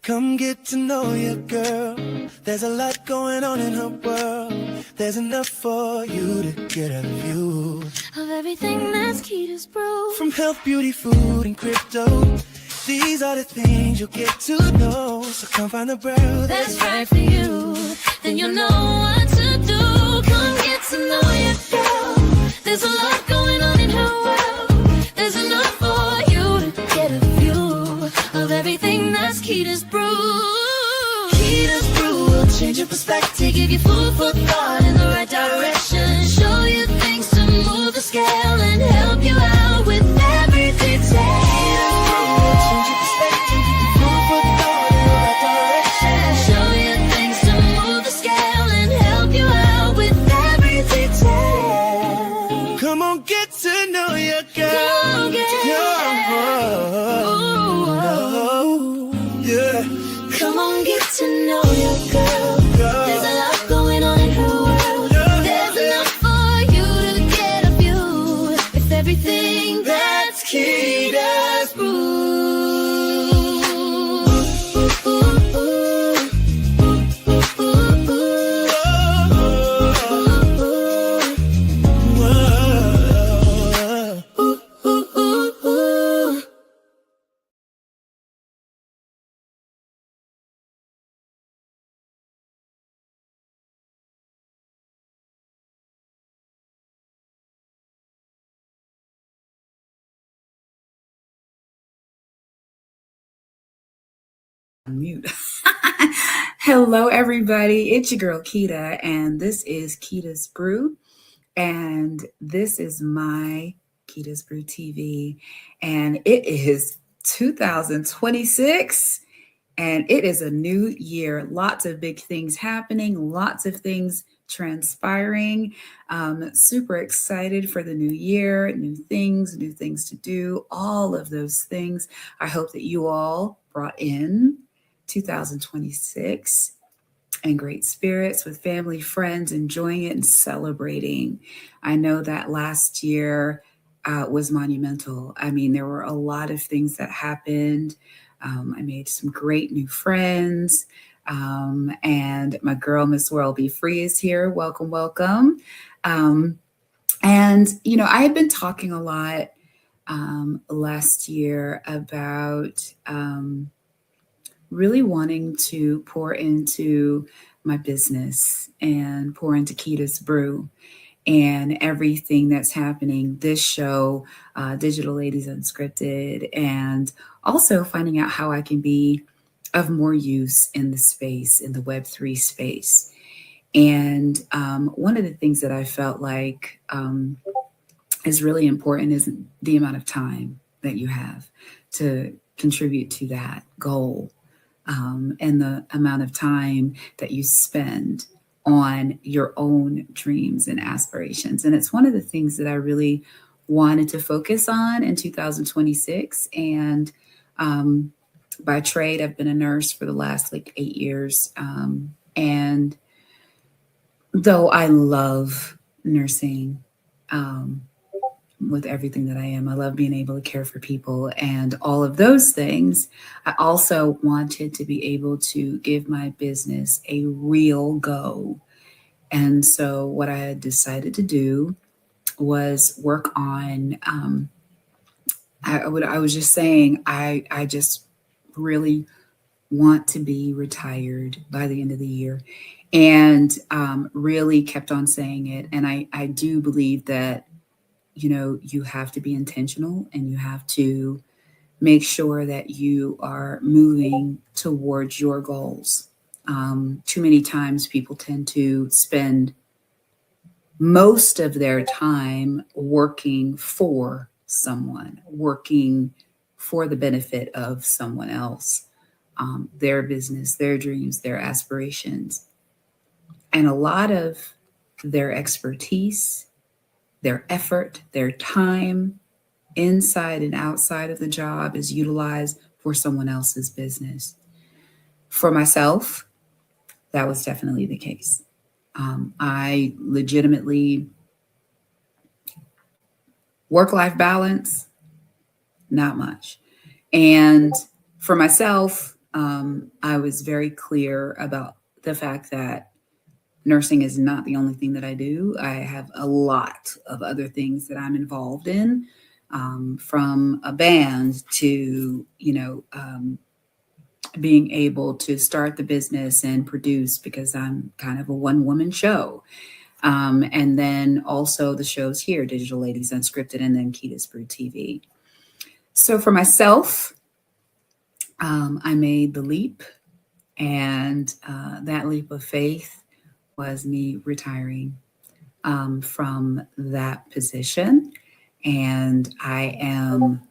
Come get to know your girl. There's a lot going on in her world. There's enough for you to get a view of everything that's Keda's Brew. From health, beauty, food, and crypto, these are the things you'll get to know. So come find the brew that's right for you. Then you'll know what to do. Come get to know your girl. There's a lot going on in her world. There's enough for you to get a view of everything that's Keda's Brew. Keda's Brew will change your perspective, give you food for thought in the right direction, show you things to move the scale and help you out with every detail. Change your perspective, give you food for thought in the right direction, show you things to move the scale and help you out with every detail. Come on, get to know your girl. Come on, get to Come on, get to know your girl. There's a lot going on in her world. There's enough for you to get a view. It's everything that's Keda's Brew. Mute. Hello, everybody. It's your girl Keda, and this is Keda's Brew, and this is my Keda's Brew TV, and it is 2026, and it is a new year. Lots of big things happening, lots of things transpiring. Super excited for the new year, new things to do, all of those things. I hope that you all brought in 2026 and great spirits with family, friends, enjoying it and celebrating. I know that last year was monumental. I mean, there were a lot of things that happened. I made some great new friends. And my girl, Miss World Be Free, is here. Welcome, welcome. And, you know, I had been talking a lot last year about really wanting to pour into my business and pour into Keda's Brew and everything that's happening. This show, Digital Ladies Unscripted, and also finding out how I can be of more use in the space, in the Web3 space. And one of the things that I felt like is really important is the amount of time that you have to contribute to that goal. And the amount of time that you spend on your own dreams and aspirations. And it's one of the things that I really wanted to focus on in 2026. And by trade, I've been a nurse for the last 8 years. And though I love nursing, with everything that I am, I love being able to care for people and all of those things. I also wanted to be able to give my business a real go. And so what I had decided to do was work on, I was just saying, I just really want to be retired by the end of the year, and really kept on saying it. And I do believe that, you know, you have to be intentional and you have to make sure that you are moving towards your goals. Too many times people tend to spend most of their time working for someone, working for the benefit of someone else, their business, their dreams, their aspirations. And a lot of their expertise, their effort, their time inside and outside of the job is utilized for someone else's business. For myself, that was definitely the case. I legitimately, work-life balance, not much. And for myself, I was very clear about the fact that nursing is not the only thing that I do. I have a lot of other things that I'm involved in, from a band to, being able to start the business and produce because I'm kind of a one woman show. And then also the shows here, Digital Ladies Unscripted, and then Keda's Brew TV. So for myself, I made the leap, and that leap of faith was me retiring from that position. And I am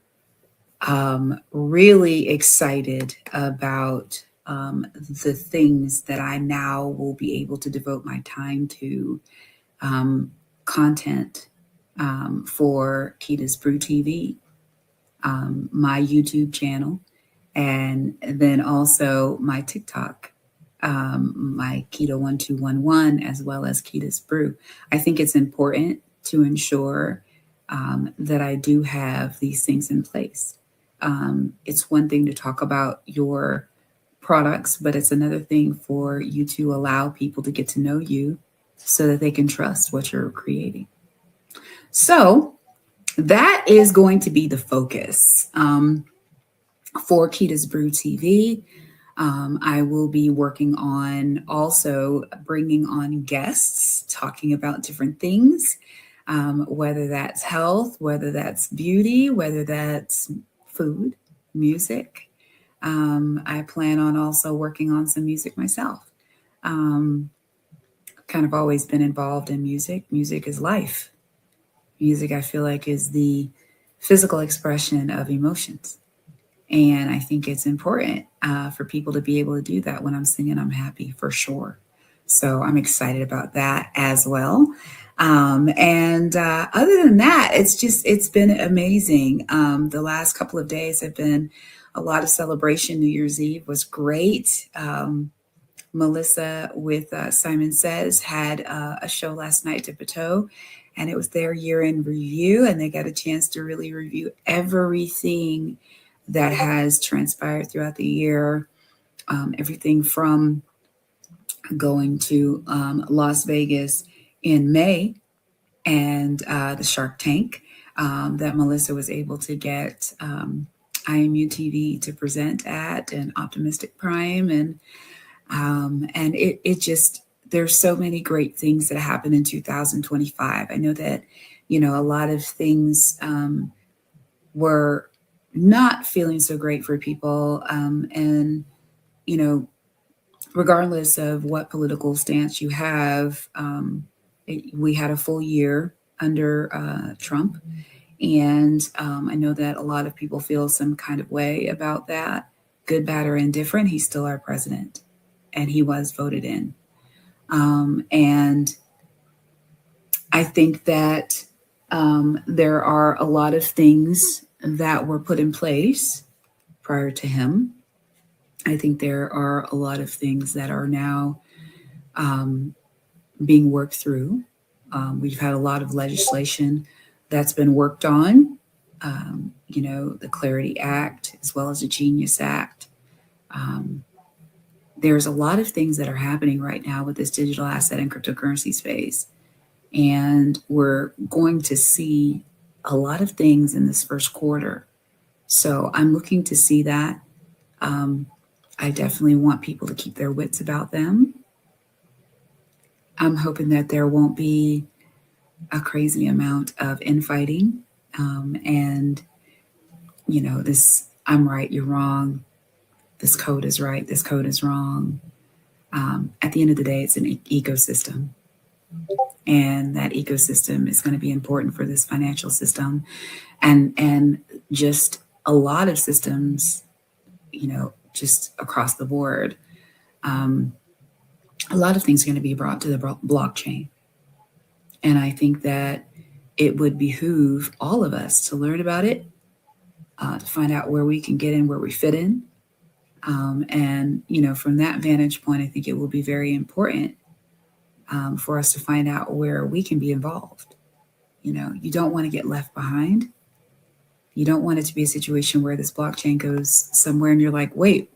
really excited about the things that I now will be able to devote my time to, content for Keda's Brew TV, my YouTube channel, and then also my TikTok, my Keda1211, as well as Keda's Brew. I think it's important to ensure that I do have these things in place. It's one thing to talk about your products, but it's another thing for you to allow people to get to know you so that they can trust what you're creating. So that is going to be the focus for Keda's Brew TV. I will be working on also bringing on guests, talking about different things, whether that's health, whether that's beauty, whether that's food, music. I plan on also working on some music myself. Kind of always been involved in music. Music is life. Music, I feel like, is the physical expression of emotions. And I think it's important for people to be able to do that. When I'm singing, I'm happy for sure. So I'm excited about that as well. And other than that, it's been amazing. The last couple of days have been a lot of celebration. New Year's Eve was great. Melissa with Simon Says had a show last night to Bateau, and it was their year-end review, and they got a chance to really review everything that has transpired throughout the year, everything from going to Las Vegas in May and the Shark Tank that Melissa was able to get IMU TV to present at, and Optimistic Prime, and it just, there's so many great things that happened in 2025. I know that, a lot of things were not feeling so great for people. And, regardless of what political stance you have, we had a full year under Trump. And I know that a lot of people feel some kind of way about that, good, bad, or indifferent. He's still our president, and he was voted in. And I think that there are a lot of things that were put in place prior to him. I think there are a lot of things that are now being worked through. We've had a lot of legislation that's been worked on, the Clarity Act, as well as the Genius Act. There's a lot of things that are happening right now with this digital asset and cryptocurrency space. And we're going to see a lot of things in this first quarter. So I'm looking to see that. I definitely want people to keep their wits about them. I'm hoping that there won't be a crazy amount of infighting. And, this, I'm right, you're wrong. This code is right. This code is wrong. At the end of the day, it's an ecosystem. And that ecosystem is going to be important for this financial system and just a lot of systems, just across the board. A lot of things are going to be brought to the blockchain. And I think that it would behoove all of us to learn about it, to find out where we can get in, where we fit in. And, from that vantage point, I think it will be very important for us to find out where we can be involved. You don't want to get left behind. You don't want it to be a situation where this blockchain goes somewhere and you're like, wait,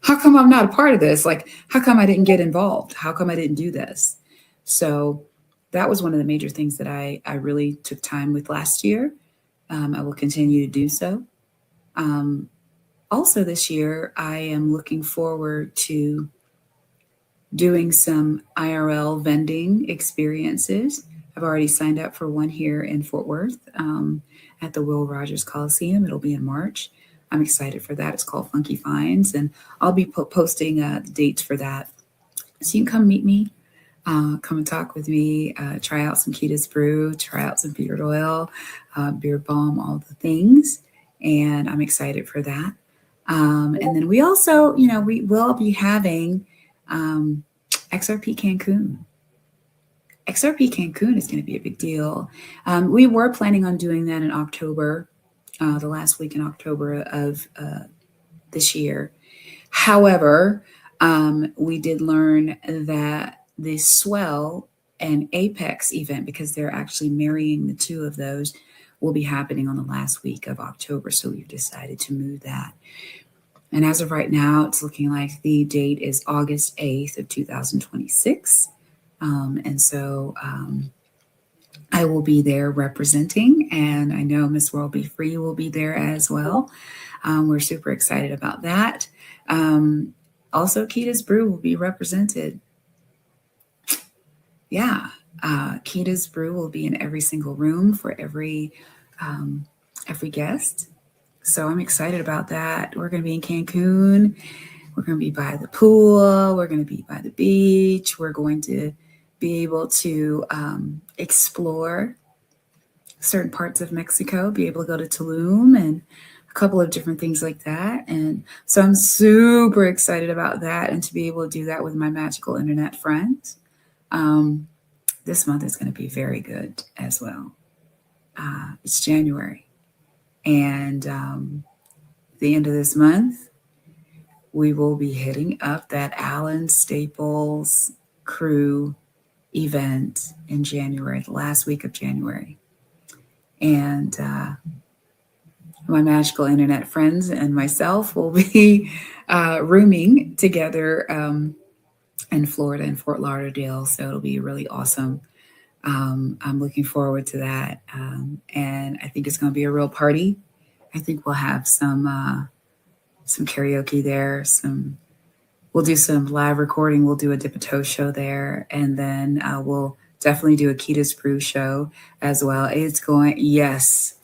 how come I'm not a part of this? Like, how come I didn't get involved? How come I didn't do this? So that was one of the major things that I really took time with last year. I will continue to do so. Um, Also, this year, I am looking forward to doing some IRL vending experiences. I've already signed up for one here in Fort Worth at the Will Rogers Coliseum. It'll be in March. I'm excited for that. It's called Funky Finds, and I'll be posting the dates for that. So you can come meet me, come and talk with me, try out some Keda's Brew, try out some beard oil, beard balm, all the things. And I'm excited for that. And then we also, we will be having XRP Cancun. XRP Cancun is going to be a big deal. We were planning on doing that in October, the last week in October of this year. However, we did learn that the Swell and Apex event, because they're actually marrying the two of those, will be happening on the last week of October. So we've decided to move that. And as of right now, it's looking like the date is August 8th of 2026. And so I will be there representing, and I know Miss World Be Free will be there as well. We're super excited about that. Also, Keda's Brew will be represented. Yeah, Keda's Brew will be in every single room for every guest. So I'm excited about that. We're going to be in Cancun. We're going to be by the pool. We're going to be by the beach. We're going to be able to explore certain parts of Mexico, be able to go to Tulum and a couple of different things like that. And so I'm super excited about that, and to be able to do that with my magical internet friends. This month is going to be very good as well. It's January. And the end of this month, we will be hitting up that Alan Staples crew event in January, the last week of January. And my magical internet friends and myself will be rooming together in Florida, in Fort Lauderdale. So it'll be really awesome. I'm looking forward to that. And I think it's going to be a real party. I think we'll have some karaoke there. We'll do some live recording. We'll do a Dip a Toe show there. And then we'll definitely do a Keda's Brew show as well. It's going, yes.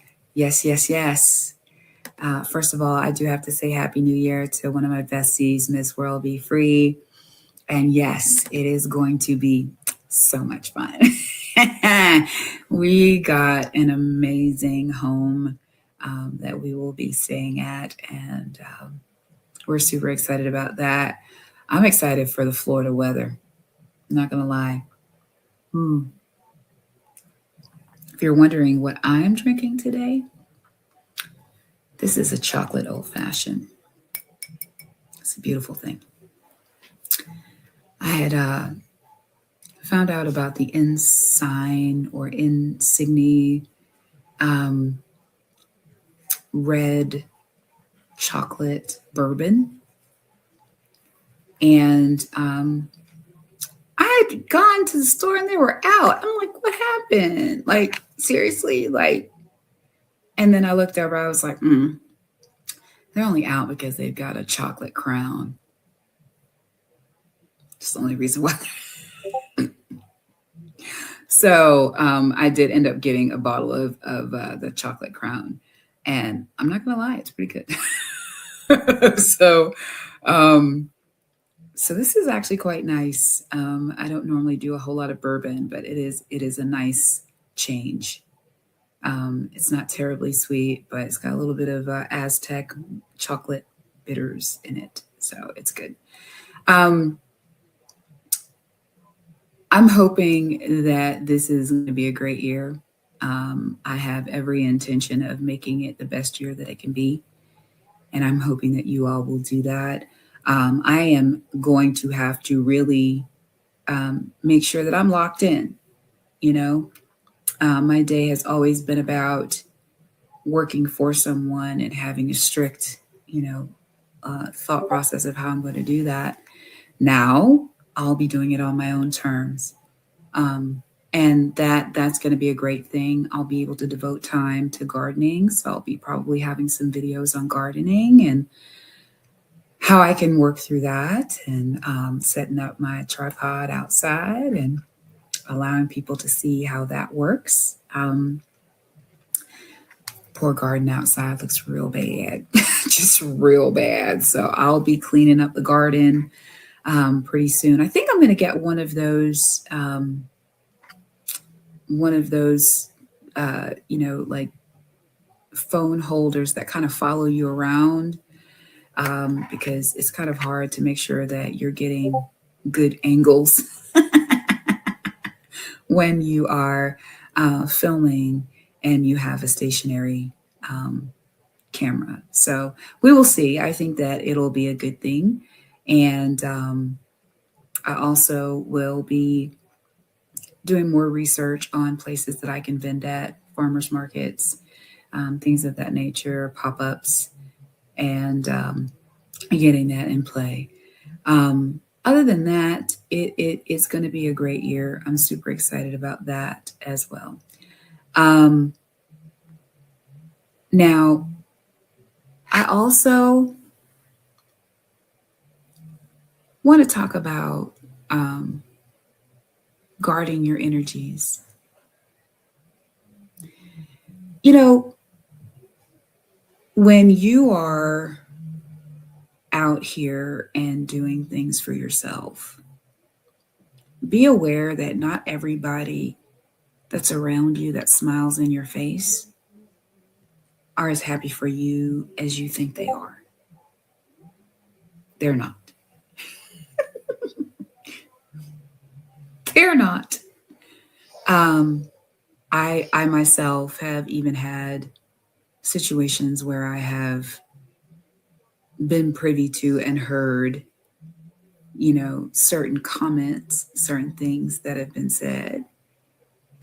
First of all, I do have to say Happy New Year to one of my besties, Miss World Be Free. And yes, it is going to be so much fun. We got an amazing home that we will be staying at, and we're super excited about that. I'm excited for the Florida weather. I'm not going to lie. If you're wondering what I'm drinking today, this is a chocolate old-fashioned. It's a beautiful thing. I had found out about the Ensign or Insignia red chocolate bourbon. And I had gone to the store and they were out. I'm like, what happened? Like, seriously? Like, and then I looked over, I was like, they're only out because they've got a chocolate crown. It's the only reason why. So I did end up getting a bottle of the chocolate crown, and I'm not gonna lie, it's pretty good. So this is actually quite nice. I don't normally do a whole lot of bourbon, but it is a nice change. It's not terribly sweet, but it's got a little bit of Aztec chocolate bitters in it, so it's good. I'm hoping that this is going to be a great year. I have every intention of making it the best year that it can be. And I'm hoping that you all will do that. I am going to have to really make sure that I'm locked in. My day has always been about working for someone and having a strict, thought process of how I'm going to do that. Now I'll be doing it on my own terms. Um, and that's going to be a great thing. I'll be able to devote time to gardening. So I'll be probably having some videos on gardening and how I can work through that, and setting up my tripod outside and allowing people to see how that works. Poor garden outside looks real bad, just real bad. So I'll be cleaning up the garden pretty soon. I think I'm going to get one of those, like phone holders that kind of follow you around, because it's kind of hard to make sure that you're getting good angles when you are filming and you have a stationary camera. So we will see. I think that it'll be a good thing. And I also will be doing more research on places that I can vend at, farmers markets, things of that nature, pop-ups, and getting that in play. Other than that, it's going to be a great year. I'm super excited about that as well. Now, I also want to talk about guarding your energies. You know, when you are out here and doing things for yourself, be aware that not everybody that's around you that smiles in your face are as happy for you as you think they are. They're not. They're not. I myself have even had situations where I have been privy to and heard, certain comments, certain things that have been said.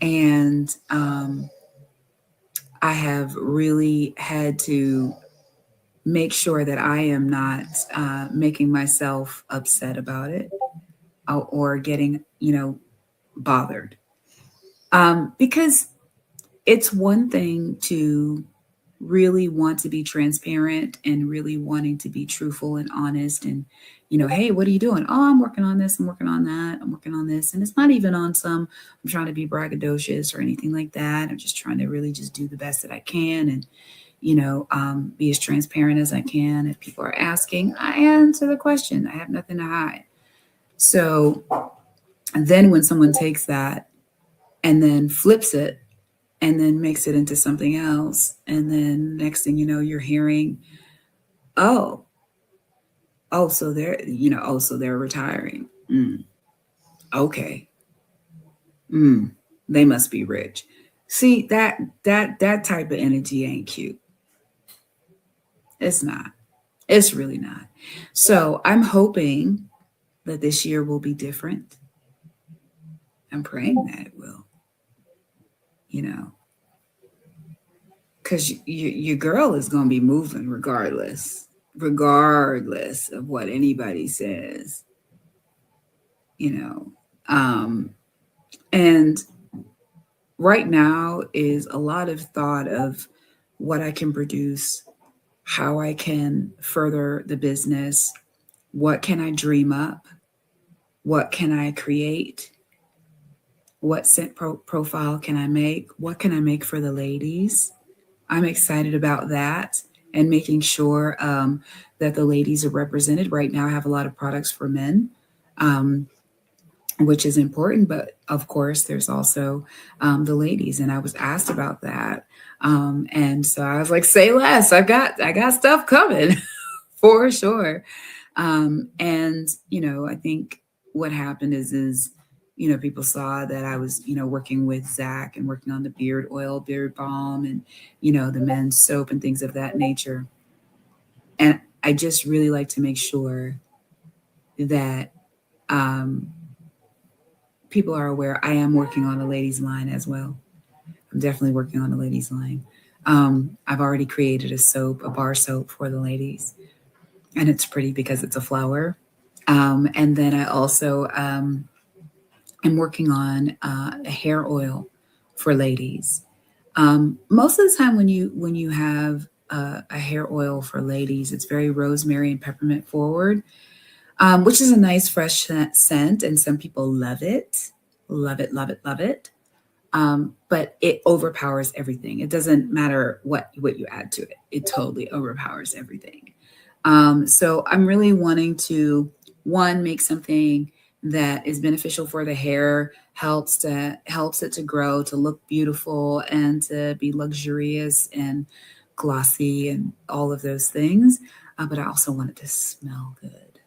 And I have really had to make sure that I am not making myself upset about it, or getting, bothered. Because it's one thing to really want to be transparent and really wanting to be truthful and honest, and hey, what are you doing? Oh, I'm working on this, I'm working on that, I'm working on this. And it's not even on some, I'm trying to be braggadocious or anything like that. I'm just trying to really just do the best that I can, and be as transparent as I can. If people are asking, I answer the question. I have nothing to hide. So then when someone takes that and then flips it and then makes it into something else, and then next thing you know, you're hearing, oh, so they're retiring. Okay. They must be rich. See, that type of energy ain't cute. It's not. It's really not. So I'm hoping that this year will be different. I'm praying that it will, because your girl is going to be moving regardless of what anybody says, and right now is a lot of thought of what I can produce, how I can further the business, what can I dream up, what can I create, what scent profile can I make, what can I make for the ladies. I'm excited about that, and making sure that the ladies are represented. Right now I have a lot of products for men, which is important, but of course there's also the ladies, and I was asked about that, and so I was like, say less. I got stuff coming for sure. And I think what happened is people saw that I was working with Zach and working on the beard oil, beard balm, and the men's soap and things of that nature. And I just really like to make sure that people are aware I am working on a ladies line as well. I'm definitely working on a ladies line. I've already created a bar soap for the ladies. and it's pretty because it's a flower. And then I also am working on a hair oil for ladies. Most of the time, when you have a hair oil for ladies, it's very rosemary and peppermint forward, which is a nice fresh scent, and some people love it, love it, love it, love it. But it overpowers everything. It doesn't matter what you add to it; it totally overpowers everything. So I'm really wanting to one make something that is beneficial for the hair, helps it to grow, to look beautiful, and to be luxurious and glossy and all of those things. But I also want it to smell good.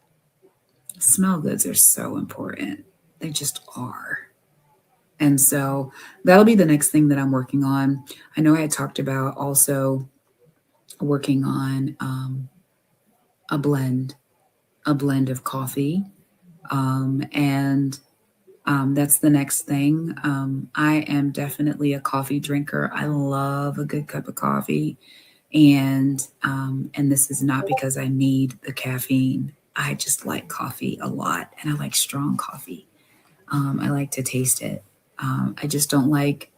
Smell goods are so important. They just are. And so that'll be the next thing that I'm working on. I know I had talked about also working on a blend, a blend of coffee. And That's the next thing. I am definitely a coffee drinker. I love a good cup of coffee, and this is not because I need the caffeine. I just like coffee a lot, and I like strong coffee. I like to taste it. I just don't like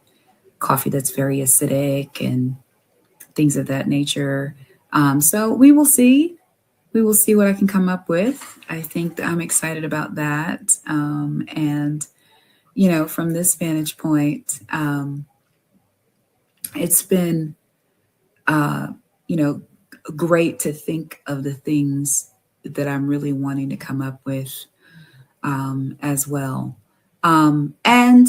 coffee that's very acidic and things of that nature. So we will see. We will see what I can come up with. I think that I'm excited about that. And from this vantage point, it's been, uh, you know, great to think of the things that I'm really wanting to come up with as well. And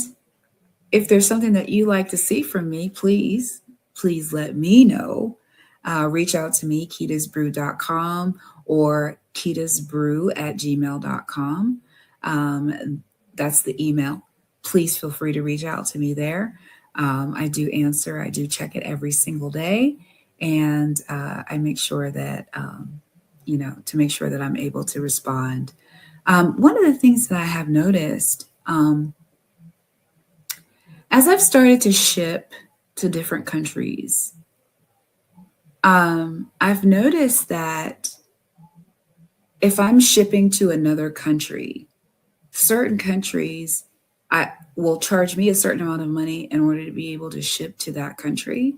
if there's something that you like to see from me, please let me know. Reach out to me, ketasbrew.com or ketasbrew@gmail.com. That's the email. Please feel free to reach out to me there. I do answer, I do check it every single day. And I make sure that, to make sure that I'm able to respond. One of the things that I have noticed, as I've started to ship to different countries, I've noticed that if I'm shipping to another country, certain countries I will charge me a certain amount of money in order to be able to ship to that country.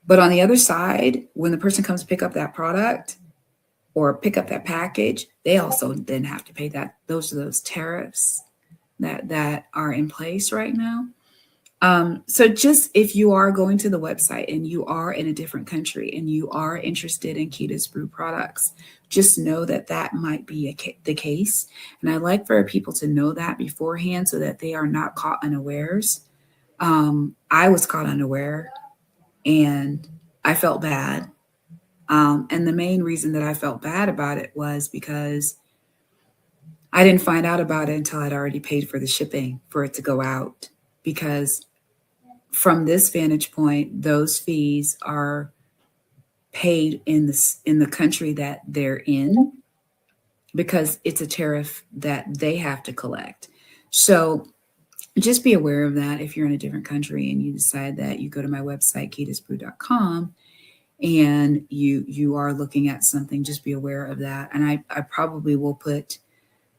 But on the other side, when the person comes to pick up that product or pick up that package, they also then have to pay that. Those tariffs that are in place right now. So just if you are going to the website and you are in a different country and you are interested in Keda's Brew products, just know that that might be the case. And I like for people to know that beforehand so that they are not caught unawares. I was caught unaware and I felt bad. And the main reason that I felt bad about it was because I didn't find out about it until I'd already paid for the shipping for it to go out. Because from this vantage point, those fees are paid in the country that they're in because it's a tariff that they have to collect. So just be aware of that if you're in a different country and you decide that you go to my website, ketasbrew.com, and you are looking at something, just be aware of that. And I probably will put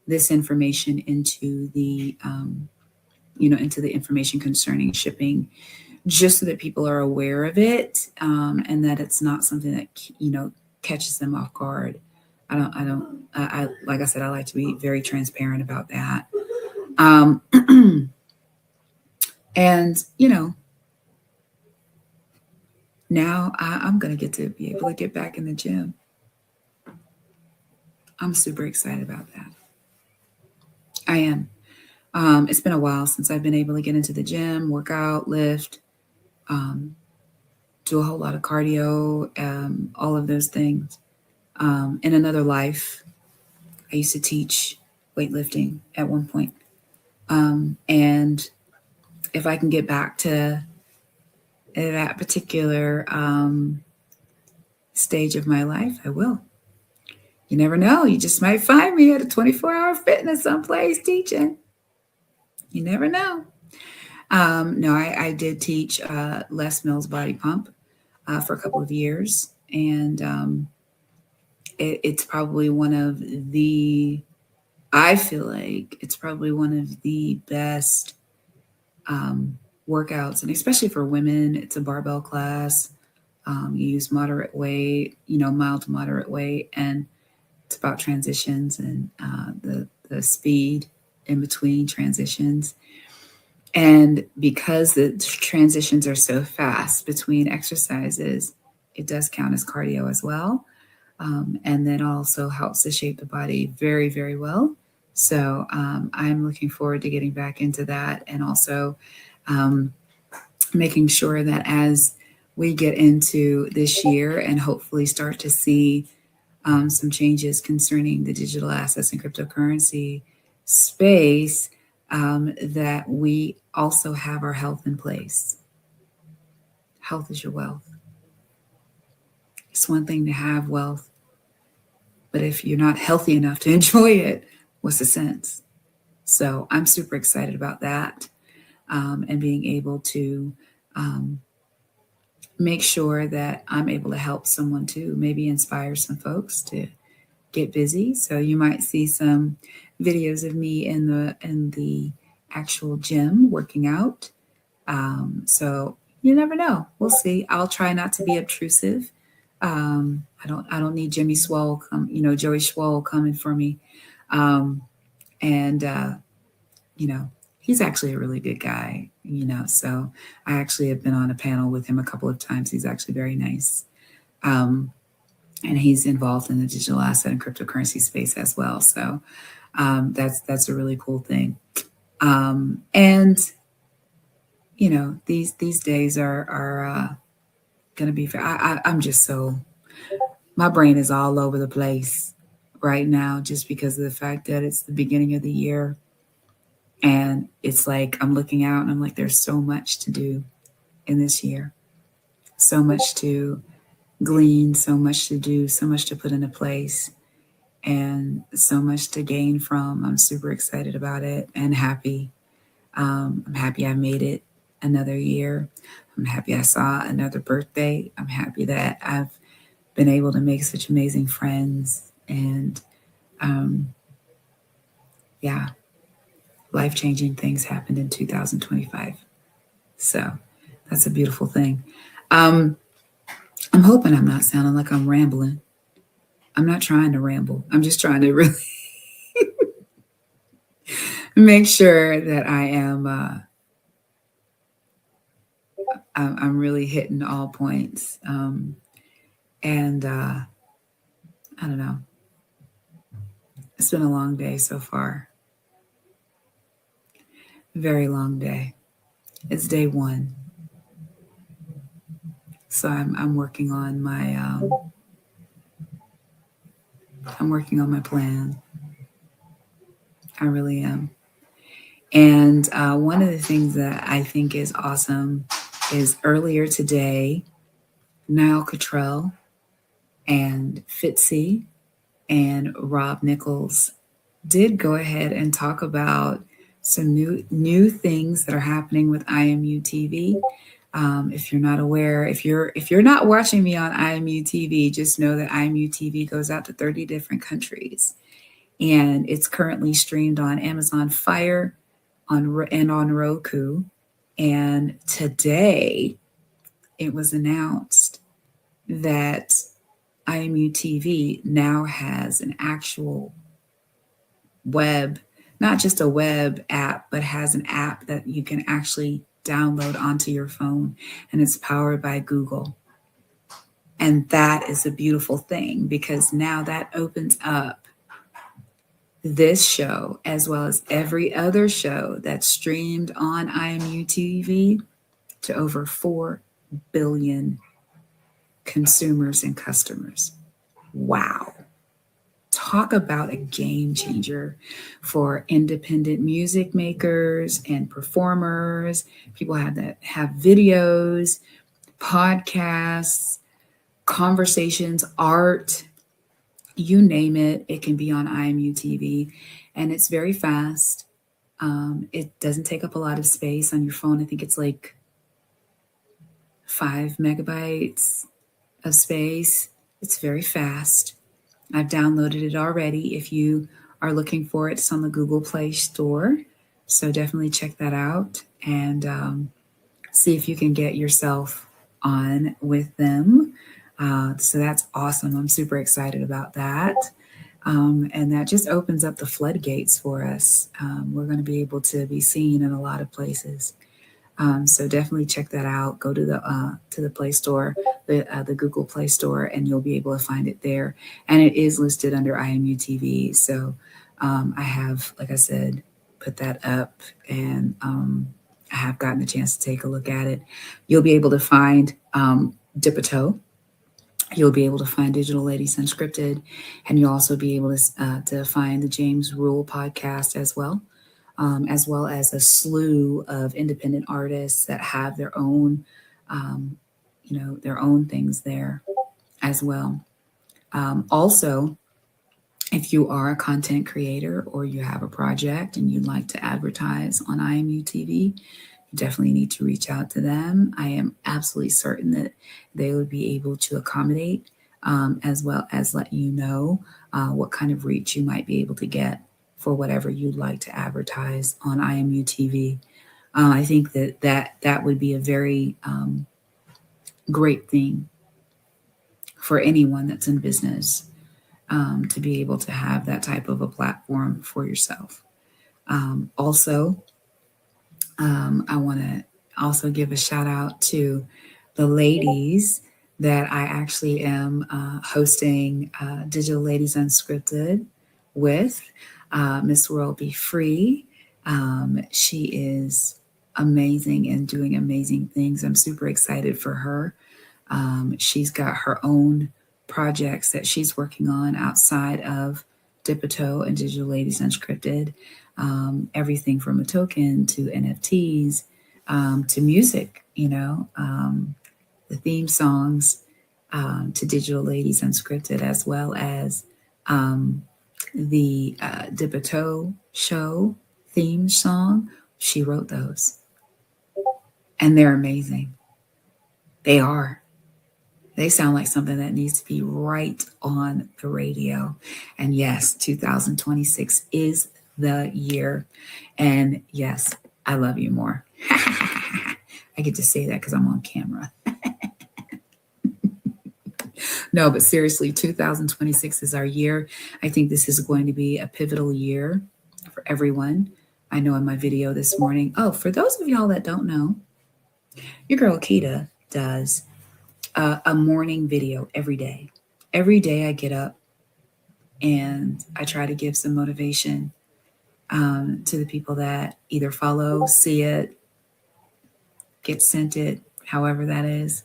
this information into the into the information concerning shipping, just so that people are aware of it, and that it's not something that catches them off guard. I like I said, I like to be very transparent about that. And now I'm gonna get to be able to get back in the gym. I'm super excited about that. I am. It's been a while since I've been able to get into the gym, work out, lift, do a whole lot of cardio, all of those things. In another life, I used to teach weightlifting at one point. And if I can get back to that particular stage of my life, I will. You never know. You just might find me at a 24-hour fitness someplace teaching. You never know. No, I did teach Les Mills Body Pump for a couple of years. And it's probably one of the, I feel like it's probably one of the best workouts, and especially for women, it's a barbell class. You use moderate weight, mild to moderate weight, and it's about transitions and the speed in between transitions. And because the transitions are so fast between exercises, it does count as cardio as well. And then also helps to shape the body very, very well. So I'm looking forward to getting back into that, and also um, making sure that as we get into this year and hopefully start to see some changes concerning the digital assets and cryptocurrency space, that we also have our health in place. Health is your wealth. It's one thing to have wealth, but if you're not healthy enough to enjoy it, what's the sense? So I'm super excited about that, and being able to make sure that I'm able to help someone too, maybe inspire some folks to get busy. So you might see some videos of me in the actual gym working out. So you never know. We'll see. I'll try not to be obtrusive. I don't need Jimmy Swole Joey Swole coming for me. And he's actually a really good guy, so I actually have been on a panel with him a couple of times. He's actually very nice. And he's involved in the digital asset and cryptocurrency space as well. So that's a really cool thing. And these days are going to be. I'm just so, my brain is all over the place right now, just because of the fact that it's the beginning of the year, and it's like I'm looking out and I'm like, there's so much to do in this year, so much to glean, so much to do, so much to put into place, and so much to gain from. I'm super excited about it and happy. I'm happy I made it another year. I'm happy I saw another birthday. I'm happy that I've been able to make such amazing friends, and life-changing things happened in 2025. So that's a beautiful thing. I'm hoping I'm not sounding like I'm rambling. I'm not trying to ramble. I'm just trying to really make sure that I am I'm really hitting all points. And I don't know. It's been a long day so far. Very long day. It's day one. So I'm working on my plan. I really am. And one of the things that I think is awesome is earlier today, Niall Cottrell and Fitzy and Rob Nichols did go ahead and talk about some new things that are happening with IMU TV. If you're not aware, if you're not watching me on IMU TV, just know that IMU TV goes out to 30 different countries, and it's currently streamed on Amazon Fire, and on Roku. And today, it was announced that IMU TV now has an actual web, not just a web app, but has an app that you can actually download onto your phone, and it's powered by Google. And that is a beautiful thing, because now that opens up this show, as well as every other show that's streamed on IMU TV, to over 4 billion consumers and customers. Wow. Talk about a game changer for independent music makers and performers. People have videos, podcasts, conversations, art, you name it, it can be on IMU TV, and it's very fast. It doesn't take up a lot of space on your phone. I think it's like 5 megabytes of space. It's very fast. I've downloaded it already. If you are looking for it, it's on the Google Play Store. So definitely check that out and see if you can get yourself on with them. So that's awesome. I'm super excited about that. And that just opens up the floodgates for us. We're going to be able to be seen in a lot of places. So definitely check that out. Go to the Play Store, the Google Play Store, and you'll be able to find it there. And it is listed under IMU TV. So I have, like I said, put that up, and I have gotten a chance to take a look at it. You'll be able to find Dipito. You'll be able to find Digital Ladies Unscripted, and you'll also be able to find the James Rule podcast as well as a slew of independent artists that have their own, their own things there as well. Also, if you are a content creator or you have a project and you'd like to advertise on IMU TV, you definitely need to reach out to them. I am absolutely certain that they would be able to accommodate, as well as let you know what kind of reach you might be able to get for whatever you'd like to advertise on IMU TV. I think that would be a very great thing for anyone that's in business, to be able to have that type of a platform for yourself. Also, I want to also give a shout out to the ladies that I actually am hosting Digital Ladies Unscripted with. Miss World Be Free. She is amazing and doing amazing things. I'm super excited for her. She's got her own projects that she's working on outside of Dipito and Digital Ladies Unscripted. Everything from a token to NFTs, to music, the theme songs, to Digital Ladies Unscripted, as well as the Dipito show theme song. She wrote those, and they're amazing. They are. They sound like something that needs to be right on the radio. And yes, 2026 is the year. And yes, I love you more. I get to say that because I'm on camera. No, but seriously, 2026 is our year. I think this is going to be a pivotal year for everyone. I know in my video this morning, for those of y'all that don't know, your girl Keda does a morning video every day. Every day I get up and I try to give some motivation to the people that either follow, see it, get sent it, however that is.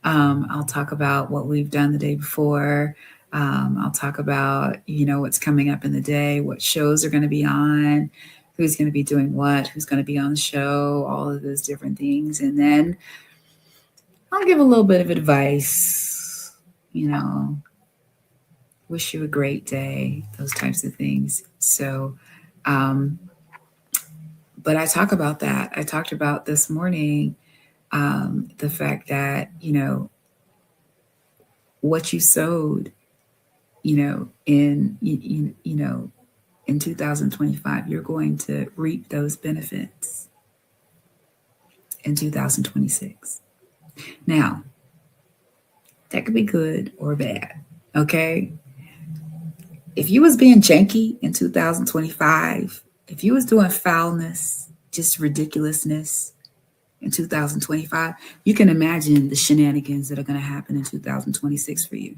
I'll talk about what we've done the day before. I'll talk about, what's coming up in the day, what shows are going to be on, who's going to be doing what, who's going to be on the show, all of those different things. And then I'll give a little bit of advice, wish you a great day, those types of things. So, but I talk about that. I talked about this morning, the fact that, what you sowed, in 2025, you're going to reap those benefits in 2026. Now, that could be good or bad, okay? If you was being janky in 2025, if you was doing foulness, just ridiculousness in 2025, you can imagine the shenanigans that are going to happen in 2026 for you.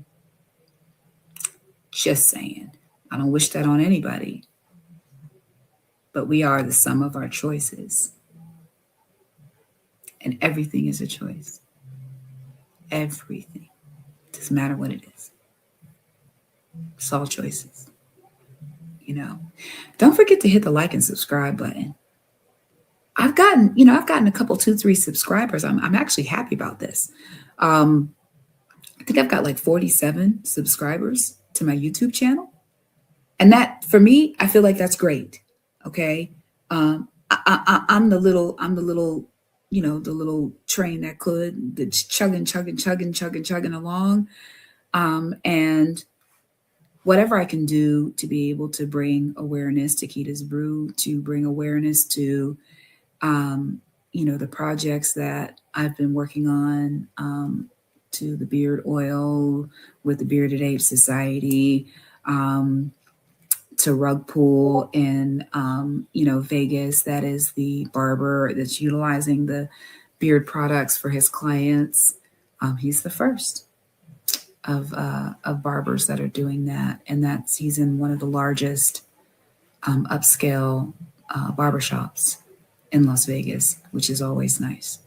Just saying. I don't wish that on anybody. But we are the sum of our choices. And everything is a choice. Everything. Doesn't matter what it is. It's all choices. Don't forget to hit the like and subscribe button. I've gotten a couple, 2-3 subscribers. I'm actually happy about this. I think I've got like 47 subscribers to my YouTube channel. And that, for me, I feel like that's great. Okay. I'm the little, the little train that's chugging along. And whatever I can do to be able to bring awareness to Keda's Brew, to bring awareness to, um, the projects that I've been working on, to the beard oil with the Bearded Ape Society, um, to Rug Pool in, Vegas. That is the barber that's utilizing the beard products for his clients. He's the first of barbers that are doing that, and that's he's in one of the largest upscale barbershops in Las Vegas, which is always nice.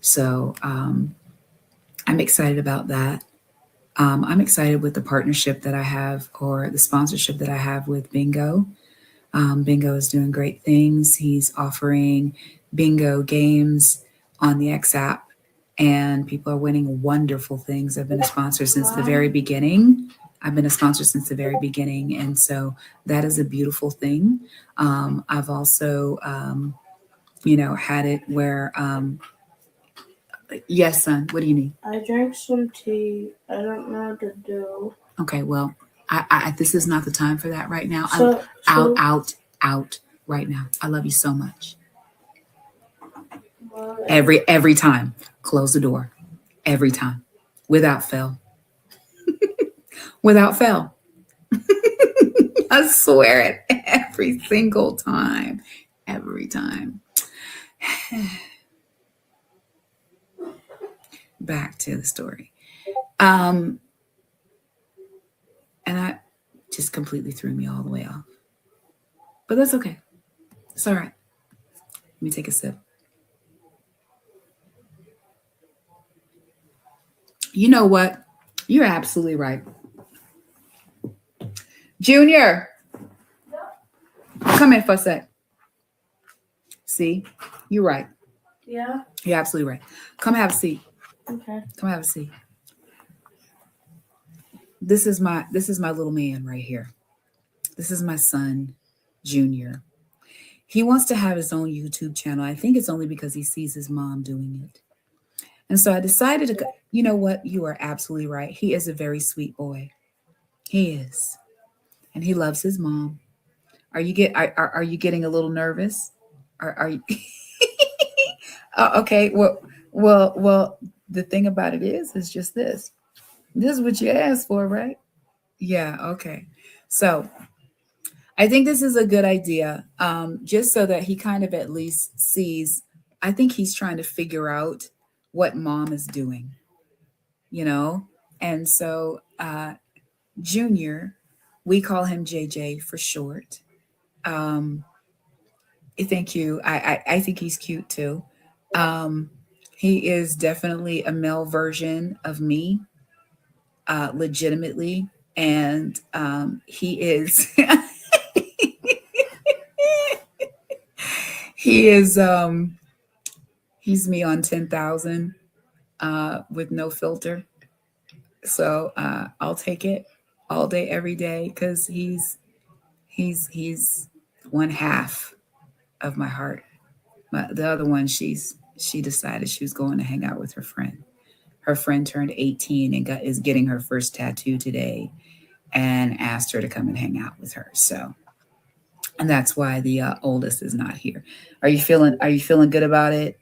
So I'm excited about that. I'm excited with the partnership that I have, or the sponsorship that I have with Bingo. Bingo is doing great things. He's offering bingo games on the X app, and people are winning wonderful things. I've been a sponsor since the very beginning. And so that is a beautiful thing. I've also, had it where, yes, son, what do you need? I drank some tea. I don't know what to do. Okay, well, I this is not the time for that right now. So, Out right now. I love you so much. Every time, close the door. Every time, without fail. Without fail. I swear it every single time. Every time. Back to the story. And I just completely threw me all the way off. But that's okay. It's all right. Let me take a sip. You know what? You're absolutely right. Junior, come in for a sec. See, you're right. Yeah. You're absolutely right. Come have a seat. Okay. Come have a seat. This is my little man right here. This is my son, Junior. He wants to have his own YouTube channel. I think it's only because he sees his mom doing it. And so I decided to go, you know what? You are absolutely right. He is a very sweet boy. He is. And he loves his mom. Are you getting a little nervous? Are you okay? Well, the thing about it is just this. This is what you asked for, right? Yeah, okay. So I think this is a good idea. Just so that he kind of at least sees, I think he's trying to figure out what mom is doing, And so Junior, we call him JJ for short. Thank you. I think he's cute too. He is definitely a male version of me, legitimately. And he is, he's me on 10,000 with no filter. So I'll take it all day, every day, because he's one half of my heart. The other one, she decided she was going to hang out with her friend. Her friend turned 18 and is getting her first tattoo today, and asked her to come and hang out with her. So, and that's why the oldest is not here. Are you feeling good about it?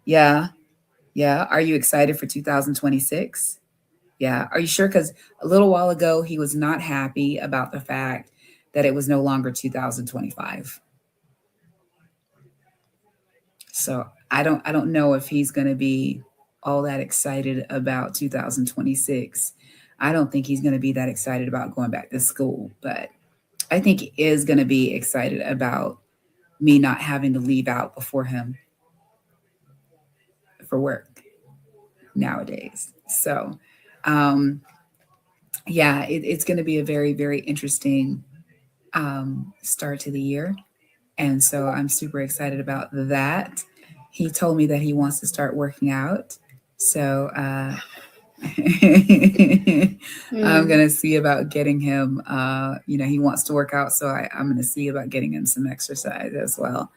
Yeah. Are you excited for 2026? Yeah. Are you sure? Because a little while ago, he was not happy about the fact that it was no longer 2025. So I don't know if he's going to be all that excited about 2026. I don't think he's going to be that excited about going back to school, but I think he is going to be excited about me not having to leave out before him for work nowadays. So, it's going to be a very, very interesting start to the year. And so I'm super excited about that. He told me that he wants to start working out. So I'm going to see about getting him, he wants to work out. So I'm going to see about getting him some exercise as well.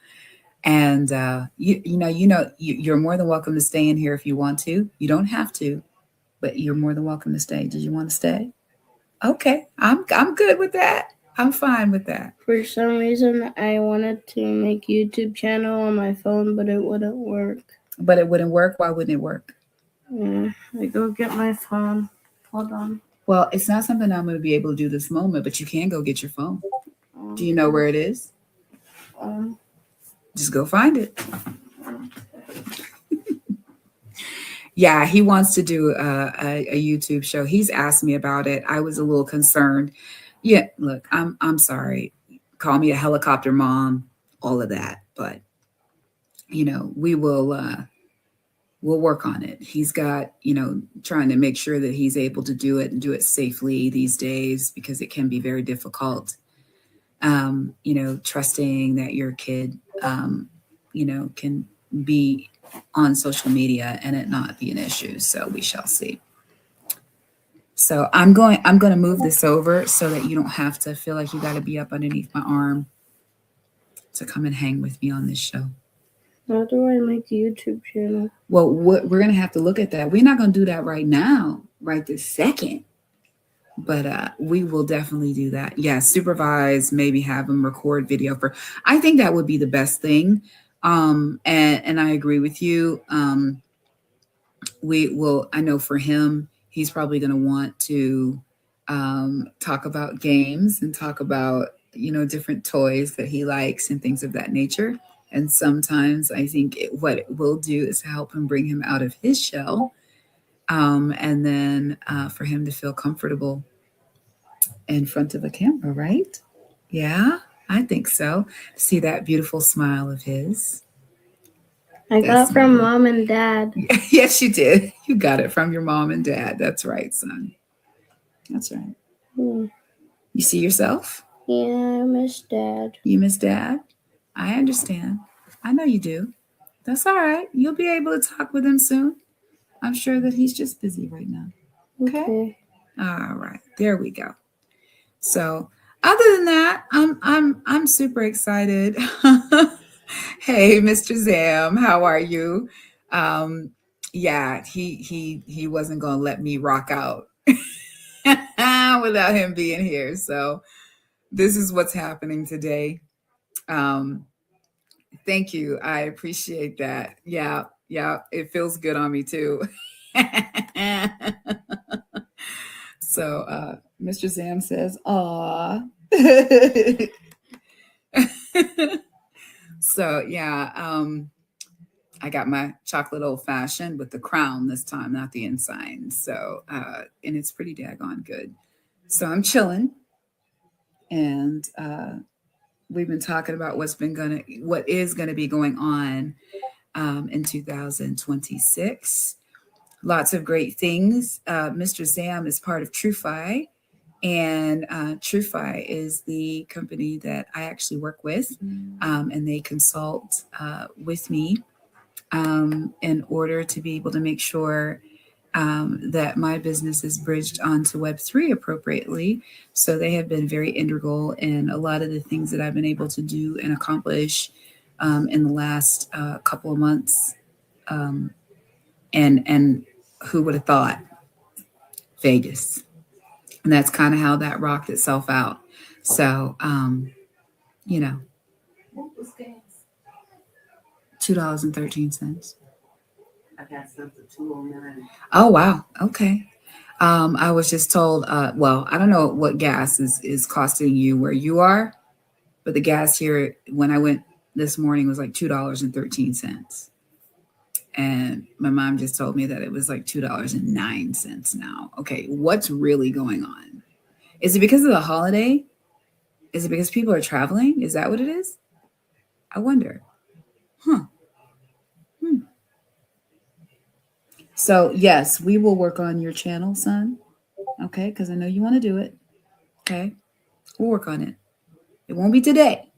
And, you're more than welcome to stay in here if you want to. You don't have to, but you're more than welcome to stay. Did you want to stay? Okay, I'm good with that. I'm fine with that. For some reason, I wanted to make YouTube channel on my phone, but it wouldn't work. But it wouldn't work. Why wouldn't it work? Yeah, I go get my phone. Hold on. Well, it's not something I'm going to be able to do this moment, but you can go get your phone. Do you know where it is? Um, Just go find it. Yeah, he wants to do a YouTube show. He's asked me about it. I was a little concerned. Yeah, look, I'm sorry. Call me a helicopter mom, all of that, but we will we'll work on it. He's got, trying to make sure that he's able to do it and do it safely these days because it can be very difficult. Trusting that your kid can be on social media and it not be an issue. So we shall see. So I'm going to move this over so that you don't have to feel like you got to be up underneath my arm to come and hang with me on this show. how do I make a YouTube channel? Well, we're going to have to look at that. We're not going to do that right now, right this second. But we will definitely do that. Yeah, supervise, maybe have them record video I think that would be the best thing. And I agree with you. I know for him, he's probably going to want to talk about games and talk about, different toys that he likes and things of that nature. And sometimes I think what it will do is help him bring him out of his shell. And then for him to feel comfortable in front of a camera, right? Yeah, I think so. See that beautiful smile of his. I got from mom and dad. Yes, you did. You got it from your mom and dad. That's right, son. That's right. Hmm. You see yourself? Yeah, I miss dad. You miss dad? I understand. I know you do. That's all right. You'll be able to talk with him soon. I'm sure that he's just busy right now. Okay. All right. There we go. So other than that, I'm super excited. Hey, Mr. Zam, how are you? Yeah, he wasn't gonna let me rock out without him being here. So this is what's happening today. Thank you. I appreciate that. Yeah, it feels good on me too. So Mr. Zam says, aw. So yeah, I got my chocolate old fashioned with the crown this time, not the ensign. So and it's pretty daggone good. So I'm chilling, and we've been talking about what is gonna be going on in 2026. Lots of great things. Mr. Zam is part of TrueFi. And TrueFi is the company that I actually work with, and they consult with me in order to be able to make sure that my business is bridged onto Web3 appropriately. So they have been very integral in a lot of the things that I've been able to do and accomplish in the last couple of months. And who would have thought? Vegas. And that's kind of how that rocked itself out. So, $2.13. I got something $2.09. Oh, wow. Okay. I was just told, well, I don't know what gas is costing you where you are, but the gas here, when I went this morning, was like $2.13. And my mom just told me that it was like $2.09 now. Okay, what's really going on? Is it because of the holiday? Is it because people are traveling? Is that what it is? I wonder. So yes, we will work on your channel, son. Okay, because I know you want to do it. Okay, we'll work on it. It won't be today,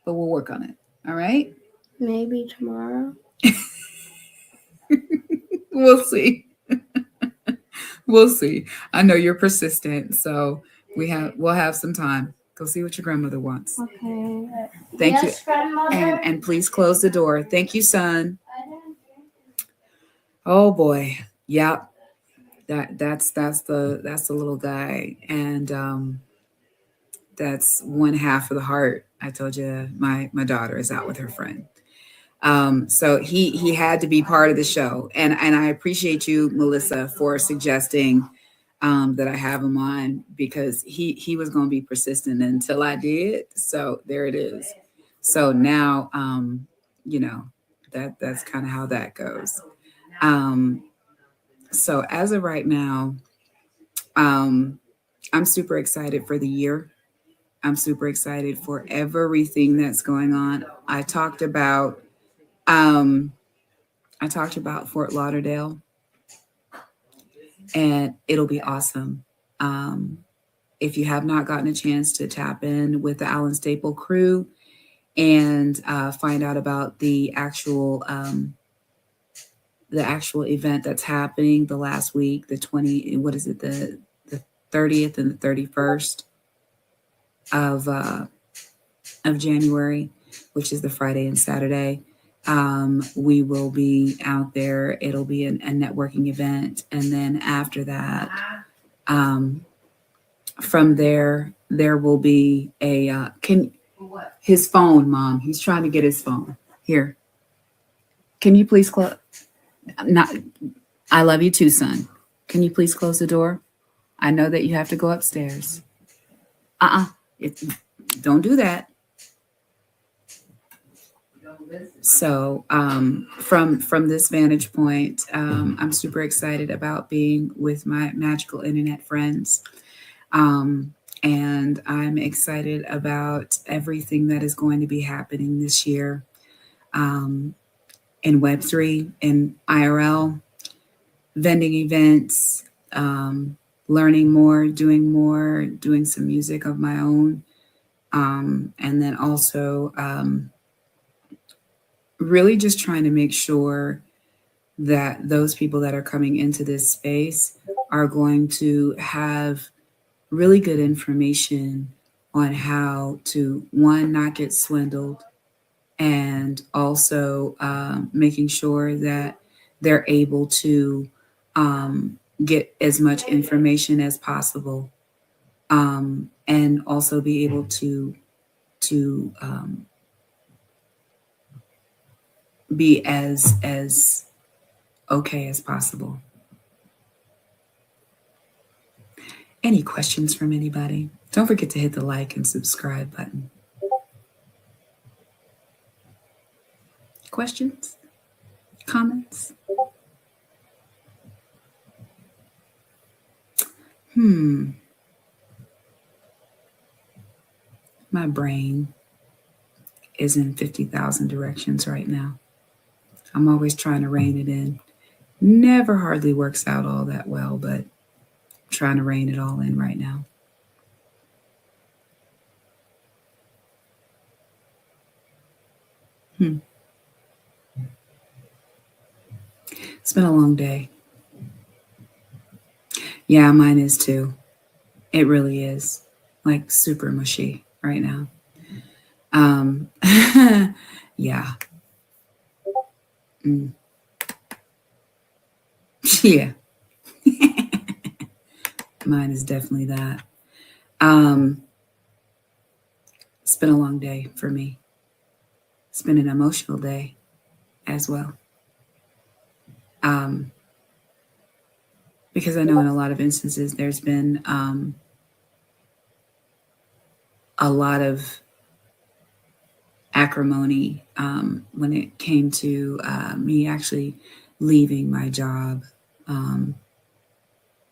but we'll work on it. All right? Maybe tomorrow. We'll see. We'll see. I know you're persistent, so we'll have some time. Go see what your grandmother wants. Okay. Thank Yes, you. grandmother. And please close the door. Thank you, son. Oh boy. Yep. that's the little guy, and that's one half of the heart. I told you my daughter is out with her friend. So he had to be part of the show, and I appreciate you, Melissa, for suggesting that I have him on, because he was going to be persistent until I did. So there it is. So now, that's kind of how that goes. Um, so as of right now, um, I'm super excited for the year. I'm super excited for everything that's going on. Um, I talked about Fort Lauderdale, and it'll be awesome. Um, if you have not gotten a chance to tap in with the Allen Staple crew and find out about the actual event that's happening the last week, the 20, what is it, the 30th and the 31st of January, which is the Friday and Saturday. We will be out there. It'll be a networking event. And then after that, from there will be his phone, Mom. He's trying to get his phone. Here. Can you please close? Not, I love you too, son. Can you please close the door? I know that you have to go upstairs. Don't do that. So from this vantage point, I'm super excited about being with my magical internet friends. And I'm excited about everything that is going to be happening this year in Web3 and IRL, vending events, learning more, doing some music of my own. And then also really just trying to make sure that those people that are coming into this space are going to have really good information on how to, one, not get swindled, and also making sure that they're able to get as much information as possible, and also be able to be as okay as possible. Any questions from anybody? Don't forget to hit the like and subscribe button. Questions? Comments? My brain is in 50,000 directions right now. I'm always trying to rein it in. Never hardly works out all that well, but I'm trying to rein it all in right now. It's been a long day. Yeah, mine is too. It really is. Like super mushy right now. Yeah. Yeah. Mine is definitely that. It's been a long day for me. It's been an emotional day as well. Because I know in a lot of instances there's been a lot of acrimony when it came to me actually leaving my job.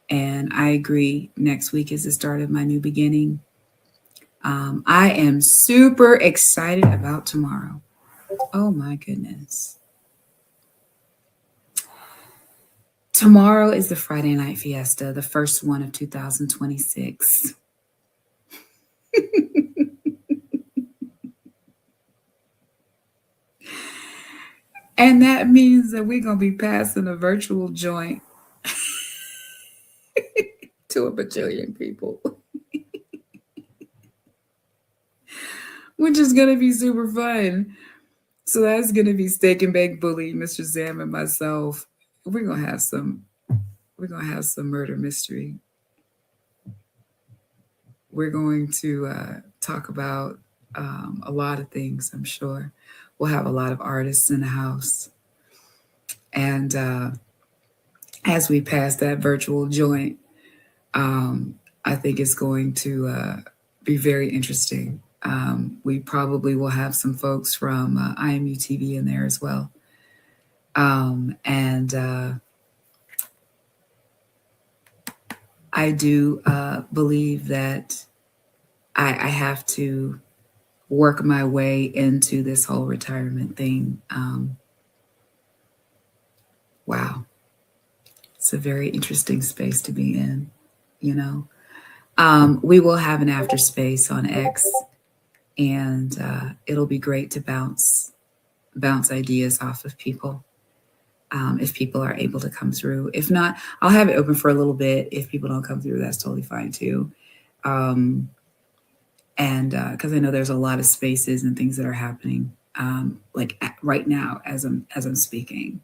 And I agree, next week is the start of my new beginning. I am super excited about tomorrow. Oh my goodness. Tomorrow is the Friday Night Fiesta, the first one of 2026. And that means that we're going to be passing a virtual joint to a bajillion people, which is going to be super fun. So that's going to be Steak and Bake Bully, Mr. Sam, and myself. We're going to have some We're going to have some murder mystery. We're going to talk about a lot of things, I'm sure. We'll have a lot of artists in the house. And as we pass that virtual joint, I think it's going to be very interesting. We probably will have some folks from IMU TV in there as well. And I do believe that I have to work my way into this whole retirement thing. Wow. It's a very interesting space to be in, you know. We will have an after space on X, and it'll be great to bounce ideas off of people. If people are able to come through. If not, I'll have it open for a little bit. If people don't come through, that's totally fine too. And because I know there's a lot of spaces and things that are happening, like right now as I'm speaking.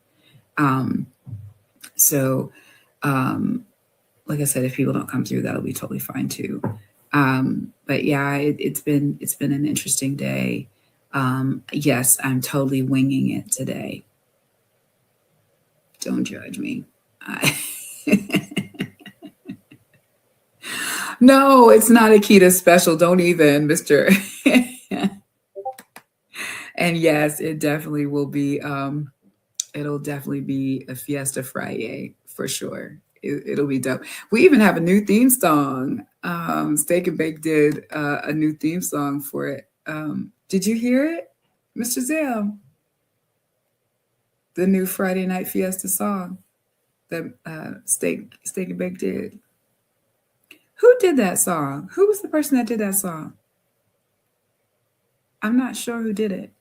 So, like I said, if people don't come through, that'll be totally fine too. But yeah, it's been an interesting day. Yes, I'm totally winging it today. Don't judge me. No, it's not a Keda special. Don't even, Mr. And yes, it definitely will be. It'll definitely be a Fiesta Friday for sure. It'll be dope. We even have a new theme song. Steak and Bake did a new theme song for it. Did you hear it, Mr. Zam? The new Friday Night Fiesta song that Steak and Bake did. Who did that song? Who was the person that did that song? I'm not sure who did it.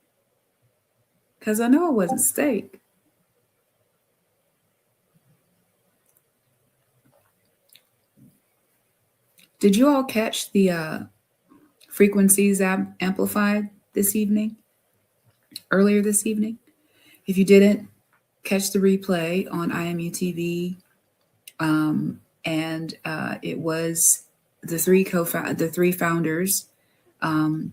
Because I know it wasn't Steak. Did you all catch the frequencies amplified this evening? Earlier this evening? If you didn't, catch the replay on IMU TV. And it was the three founders of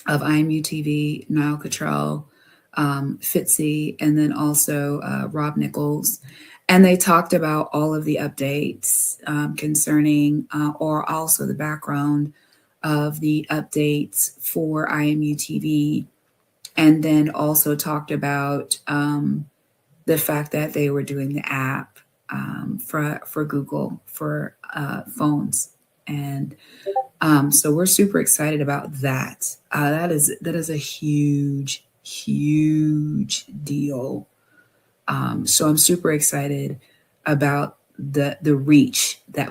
IMU TV, Niall Cottrell, Fitzy, and then also Rob Nichols. And they talked about all of the updates concerning, or also the background of the updates for IMU TV. And then also talked about the fact that they were doing the app for Google for phones. And so we're super excited about that. That is a huge deal. So I'm super excited about the reach that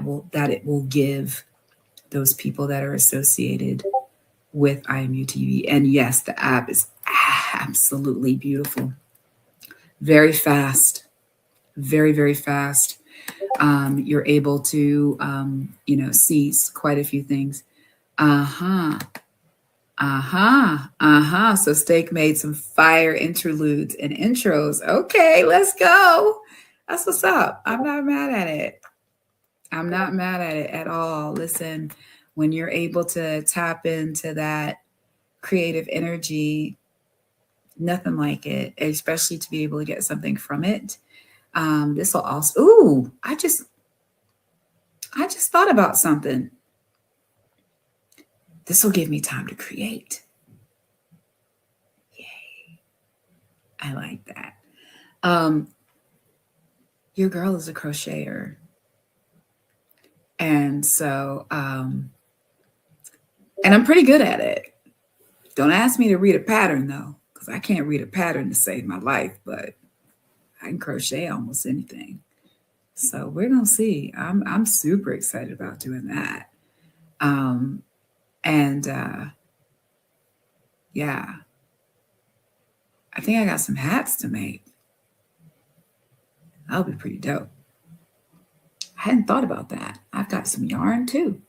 it will give those people that are associated with IMU TV. And yes, the app is absolutely beautiful. Very fast, very, very fast. You're able to, see quite a few things. So Steak made some fire interludes and intros. Okay, let's go. That's what's up. I'm not mad at it. I'm not mad at it at all. Listen, when you're able to tap into that creative energy, nothing like it, especially to be able to get something from it. This will also, I just thought about something. This will give me time to create. Yay. I like that. Your girl is a crocheter. And so, and I'm pretty good at it. Don't ask me to read a pattern though, because I can't read a pattern to save my life, but I can crochet almost anything. So we're gonna see. I'm super excited about doing that. Yeah, I think I got some hats to make. That'll be pretty dope. I hadn't thought about that. I've got some yarn too.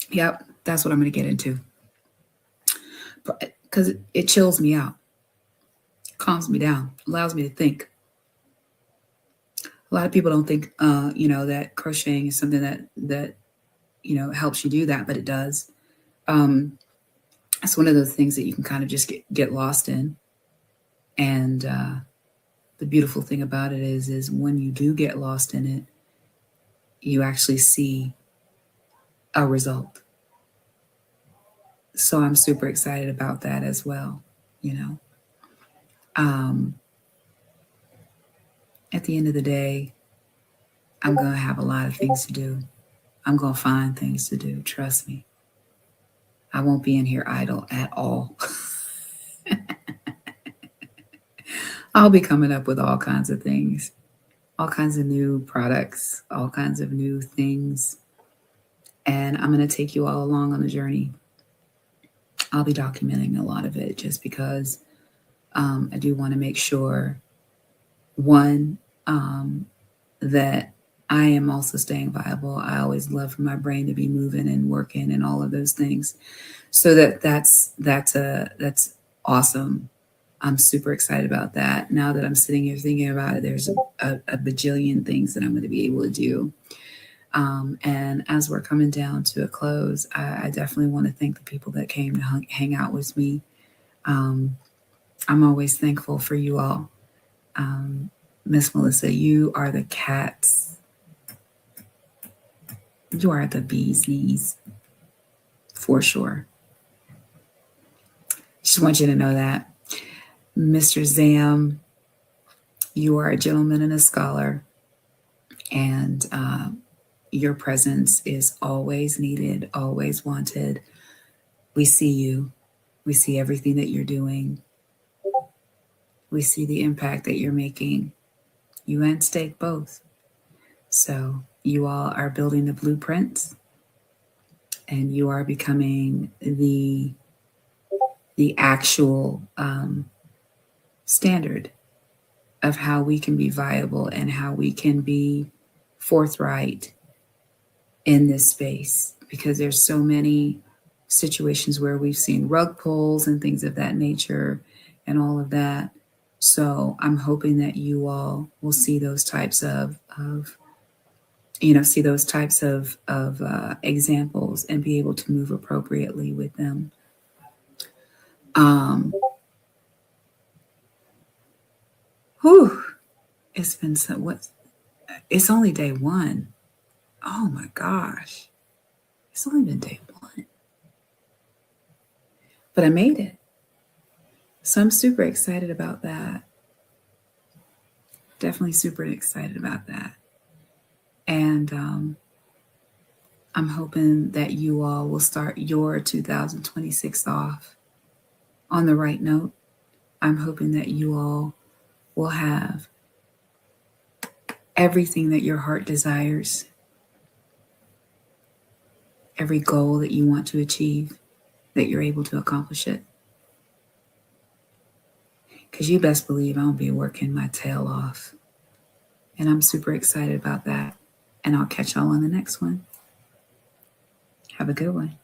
Yep, that's what I'm going to get into. Because it chills me out, calms me down, allows me to think. A lot of people don't think, that crocheting is something that helps you do that, but it does. It's one of those things that you can kind of just get lost in. And the beautiful thing about it is when you do get lost in it, you actually see a result. So I'm super excited about that as well. At the end of the day, I'm going to have a lot of things to do. I'm going to find things to do. Trust me. I won't be in here idle at all. I'll be coming up with all kinds of things, all kinds of new products, all kinds of new things. And I'm going to take you all along on the journey. I'll be documenting a lot of it just because I do want to make sure, one, that I am also staying viable. I always love for my brain to be moving and working and all of those things. So that's awesome. I'm super excited about that. Now that I'm sitting here thinking about it, there's a bajillion things that I'm going to be able to do. And as we're coming down to a close, I definitely want to thank the people that came to hang out with me. I'm always thankful for you all. Miss Melissa, you are the cats. You are the bee's knees, for sure. Just want you to know that. Mr. Zam, you are a gentleman and a scholar, and your presence is always needed, always wanted. We see you. We see everything that you're doing. We see the impact that you're making. You and Steak both. So you all are building the blueprints, and you are becoming the actual standard of how we can be viable and how we can be forthright in this space, because there's so many situations where we've seen rug pulls and things of that nature and all of that. So I'm hoping that you all will see those types of examples and be able to move appropriately with them. It's been it's only day one. Oh my gosh. It's only been day one. But I made it. So I'm super excited about that. Definitely super excited about that. And I'm hoping that you all will start your 2026 off on the right note. I'm hoping that you all will have everything that your heart desires, every goal that you want to achieve, that you're able to accomplish it. Because you best believe I'll be working my tail off. And I'm super excited about that. And I'll catch y'all on the next one. Have a good one.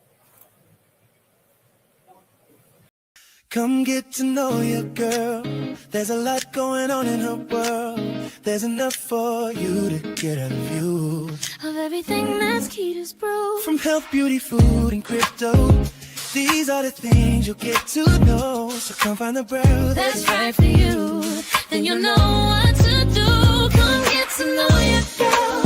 Come get to know your girl. There's a lot going on in her world. There's enough for you to get a view Of everything that's Keda's Brew. from health, beauty, food, and crypto. These are the things you'll get to know. So come find the brew That's right for you. Then you'll know what to do. Come get to know your girl.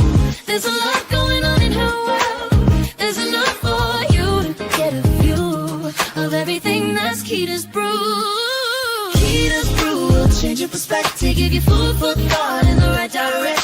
There's a lot going on in her world. There's enough for you to get a view of everything that's Keda's Brew. Keda's Brew will change your perspective, give you food for thought in the right direction.